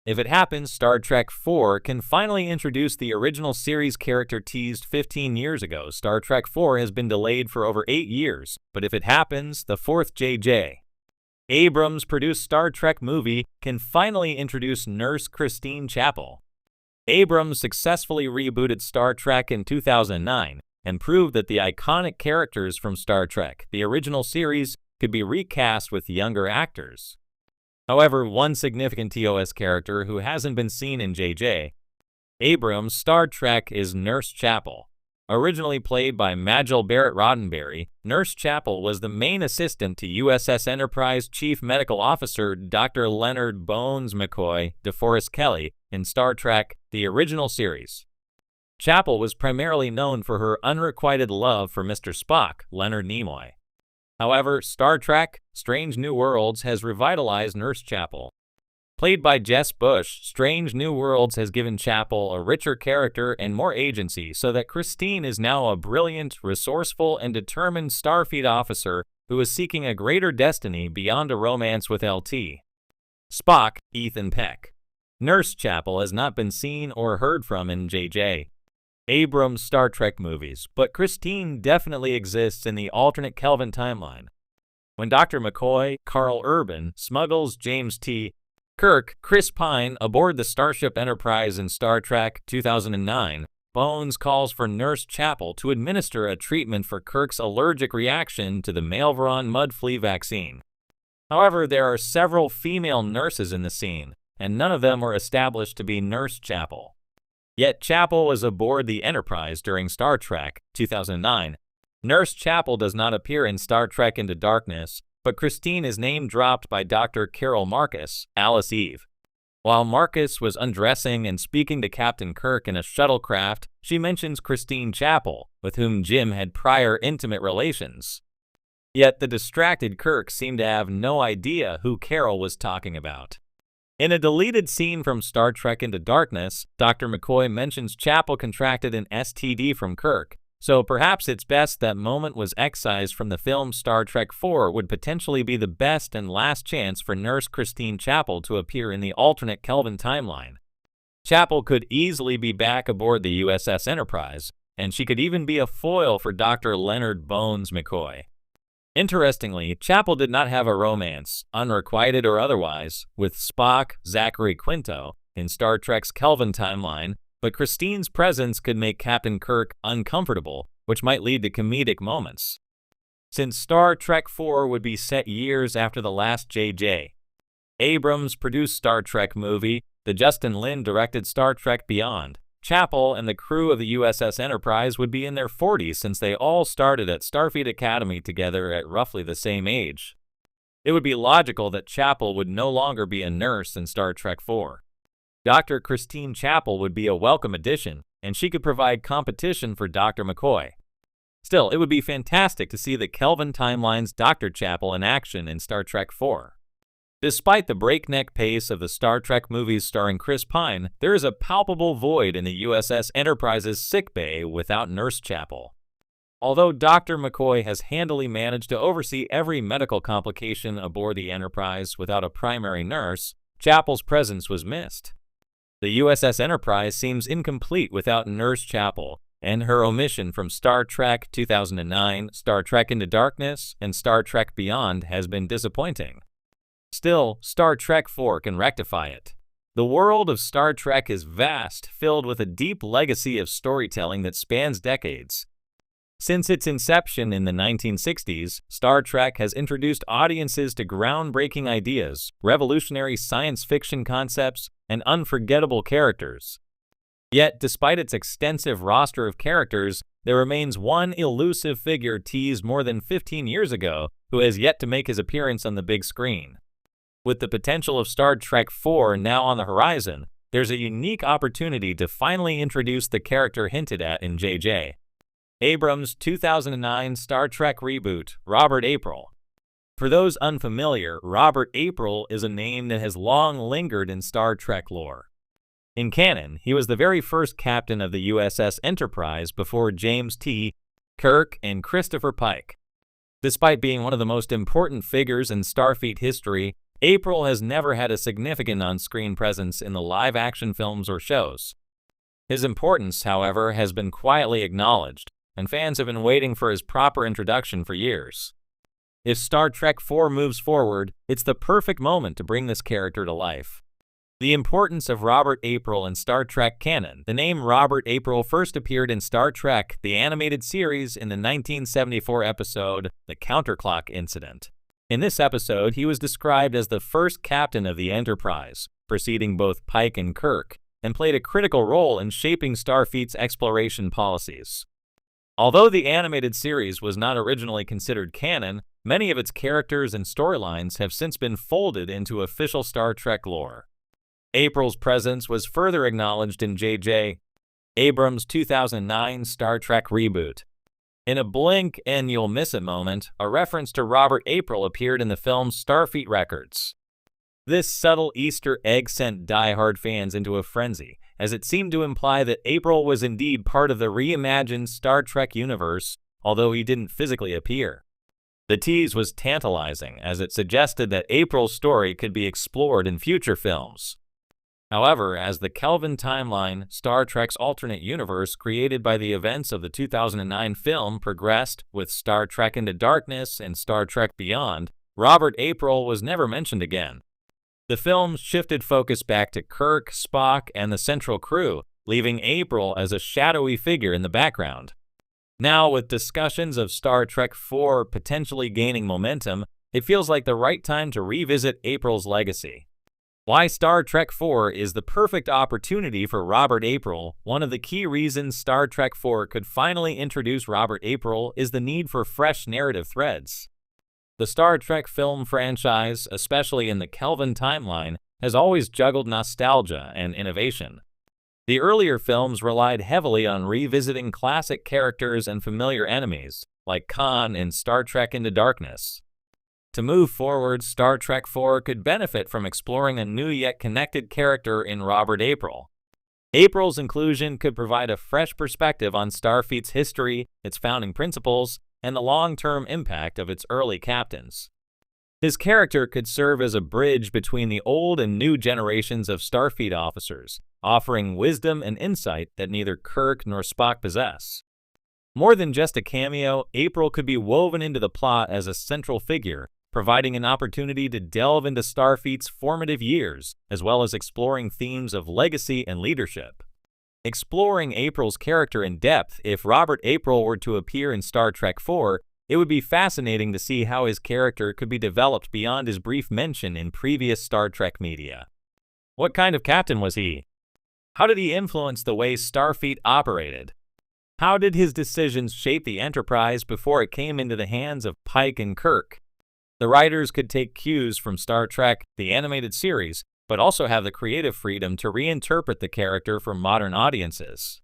If it happens, Star Trek IV can finally introduce the original series character teased 15 years ago. Star Trek IV has been delayed for over 8 years, but if it happens, the fourth J.J. Abrams produced Star Trek movie can finally introduce Nurse Christine Chapel. Abrams successfully rebooted Star Trek in 2009 and proved that the iconic characters from Star Trek, the original series, could be recast with younger actors. However, one significant TOS character who hasn't been seen in J.J. Abrams' Star Trek is Nurse Chapel. Originally played by Majel Barrett Roddenberry, Nurse Chapel was the main assistant to USS Enterprise Chief Medical Officer Dr. Leonard Bones McCoy DeForest Kelley in Star Trek, the original series. Chapel was primarily known for her unrequited love for Mr. Spock, Leonard Nimoy. However, Star Trek: Strange New Worlds has revitalized Nurse Chapel. Played by Jess Bush, Strange New Worlds has given Chapel a richer character and more agency so that Christine is now a brilliant, resourceful, and determined Starfleet officer who is seeking a greater destiny beyond a romance with LT. Spock, Ethan Peck. Nurse Chapel has not been seen or heard from in J.J. Abrams' Star Trek movies, but Christine definitely exists in the alternate Kelvin timeline. When Dr. McCoy, Carl Urban, smuggles James T. Kirk, Chris Pine aboard the Starship Enterprise in Star Trek 2009, Bones calls for Nurse Chapel to administer a treatment for Kirk's allergic reaction to the Malveron mud flea vaccine. However, there are several female nurses in the scene, and none of them were established to be Nurse Chapel. Yet Chapel was aboard the Enterprise during Star Trek 2009. Nurse Chapel does not appear in Star Trek Into Darkness, but Christine is name-dropped by Dr. Carol Marcus, Alice Eve. While Marcus was undressing and speaking to Captain Kirk in a shuttlecraft, she mentions Christine Chapel, with whom Jim had prior intimate relations. Yet the distracted Kirk seemed to have no idea who Carol was talking about. In a deleted scene from Star Trek Into Darkness, Dr. McCoy mentions Chapel contracted an STD from Kirk, so perhaps it's best that moment was excised from the film. Star Trek IV would potentially be the best and last chance for Nurse Christine Chapel to appear in the alternate Kelvin timeline. Chapel could easily be back aboard the USS Enterprise, and she could even be a foil for Dr. Leonard Bones McCoy. Interestingly, Chapel did not have a romance, unrequited or otherwise, with Spock, Zachary Quinto, in Star Trek's Kelvin timeline, but Christine's presence could make Captain Kirk uncomfortable, which might lead to comedic moments. Since Star Trek IV would be set years after the last J.J. Abrams produced Star Trek movie, the Justin Lin directed Star Trek Beyond, Chapel and the crew of the USS Enterprise would be in their 40s since they all started at Starfleet Academy together at roughly the same age. It would be logical that Chapel would no longer be a nurse in Star Trek IV. Dr. Christine Chapel would be a welcome addition, and she could provide competition for Dr. McCoy. Still, it would be fantastic to see the Kelvin timeline's Dr. Chapel in action in Star Trek IV. Despite the breakneck pace of the Star Trek movies starring Chris Pine, there is a palpable void in the USS Enterprise's sickbay without Nurse Chapel. Although Dr. McCoy has handily managed to oversee every medical complication aboard the Enterprise without a primary nurse, Chapel's presence was missed. The USS Enterprise seems incomplete without Nurse Chapel, and her omission from Star Trek 2009, Star Trek Into Darkness, and Star Trek Beyond has been disappointing. Still, Star Trek IV can rectify it. The world of Star Trek is vast, filled with a deep legacy of storytelling that spans decades. Since its inception in the 1960s, Star Trek has introduced audiences to groundbreaking ideas, revolutionary science fiction concepts, and unforgettable characters. Yet, despite its extensive roster of characters, there remains one elusive figure teased more than 15 years ago who has yet to make his appearance on the big screen. With the potential of Star Trek IV now on the horizon, there's a unique opportunity to finally introduce the character hinted at in J.J. Abrams' 2009 Star Trek reboot, Robert April. For those unfamiliar, Robert April is a name that has long lingered in Star Trek lore. In canon, he was the very first captain of the USS Enterprise before James T. Kirk and Christopher Pike. Despite being one of the most important figures in Starfleet history, April has never had a significant on-screen presence in the live-action films or shows. His importance, however, has been quietly acknowledged, and fans have been waiting for his proper introduction for years. If Star Trek IV moves forward, it's the perfect moment to bring this character to life. The importance of Robert April in Star Trek canon. The name Robert April first appeared in Star Trek, the animated series, in the 1974 episode, The Counterclock Incident. In this episode, he was described as the first captain of the Enterprise, preceding both Pike and Kirk, and played a critical role in shaping Starfleet's exploration policies. Although the animated series was not originally considered canon, many of its characters and storylines have since been folded into official Star Trek lore. April's presence was further acknowledged in J.J. Abrams' 2009 Star Trek reboot. In a blink and you'll miss it moment, a reference to Robert April appeared in the film's Starfleet Records. This subtle Easter egg sent die-hard fans into a frenzy, as it seemed to imply that April was indeed part of the reimagined Star Trek universe, although he didn't physically appear. The tease was tantalizing, as it suggested that April's story could be explored in future films. However, as the Kelvin timeline, Star Trek's alternate universe created by the events of the 2009 film, progressed, with Star Trek Into Darkness and Star Trek Beyond, Robert April was never mentioned again. The films shifted focus back to Kirk, Spock, and the central crew, leaving April as a shadowy figure in the background. Now, with discussions of Star Trek IV potentially gaining momentum, it feels like the right time to revisit April's legacy. Why Star Trek IV is the perfect opportunity for Robert April. One of the key reasons Star Trek IV could finally introduce Robert April is the need for fresh narrative threads. The Star Trek film franchise, especially in the Kelvin timeline, has always juggled nostalgia and innovation. The earlier films relied heavily on revisiting classic characters and familiar enemies, like Khan in Star Trek Into Darkness. To move forward, Star Trek IV could benefit from exploring a new yet connected character in Robert April. April's inclusion could provide a fresh perspective on Starfleet's history, its founding principles, and the long-term impact of its early captains. His character could serve as a bridge between the old and new generations of Starfleet officers, offering wisdom and insight that neither Kirk nor Spock possess. More than just a cameo, April could be woven into the plot as a central figure, providing an opportunity to delve into Starfleet's formative years, as well as exploring themes of legacy and leadership. Exploring April's character in depth, if Robert April were to appear in Star Trek IV, it would be fascinating to see how his character could be developed beyond his brief mention in previous Star Trek media. What kind of captain was he? How did he influence the way Starfleet operated? How did his decisions shape the Enterprise before it came into the hands of Pike and Kirk? The writers could take cues from Star Trek, the animated series, but also have the creative freedom to reinterpret the character for modern audiences.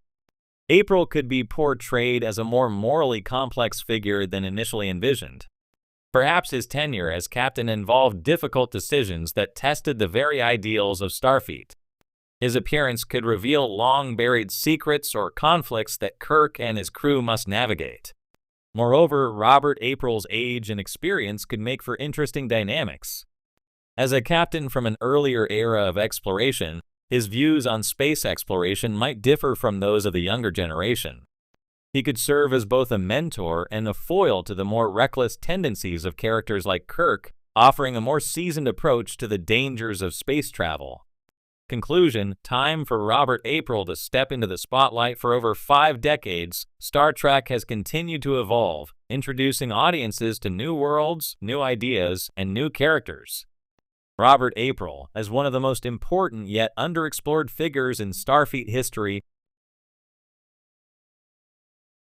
April could be portrayed as a more morally complex figure than initially envisioned. Perhaps his tenure as captain involved difficult decisions that tested the very ideals of Starfleet. His appearance could reveal long-buried secrets or conflicts that Kirk and his crew must navigate. Moreover, Robert April's age and experience could make for interesting dynamics. As a captain from an earlier era of exploration, his views on space exploration might differ from those of the younger generation. He could serve as both a mentor and a foil to the more reckless tendencies of characters like Kirk, offering a more seasoned approach to the dangers of space travel. Conclusion: time for Robert April to step into the spotlight. For over 5 decades, Star Trek has continued to evolve, introducing audiences to new worlds, new ideas, and new characters. Robert April, as one of the most important yet underexplored figures in Starfleet history,